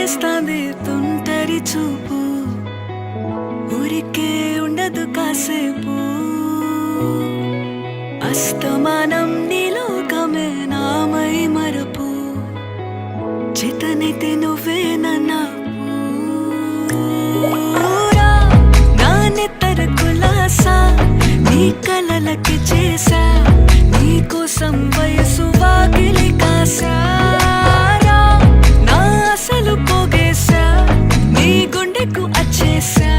చేస్తాంది తుంటరి చూపు ఊరికే ఉండదు కాసేపు అస్తమానం నీలోకమే నామై మరపు చేతనైతే నువ్వే నాన్నెత్తర కులాసా నీ కలలకి చేసా నీ కోసం వయసు వాకిలి కాసా నా అసలు పోగేసా నీ గుండెకు అచ్చేసా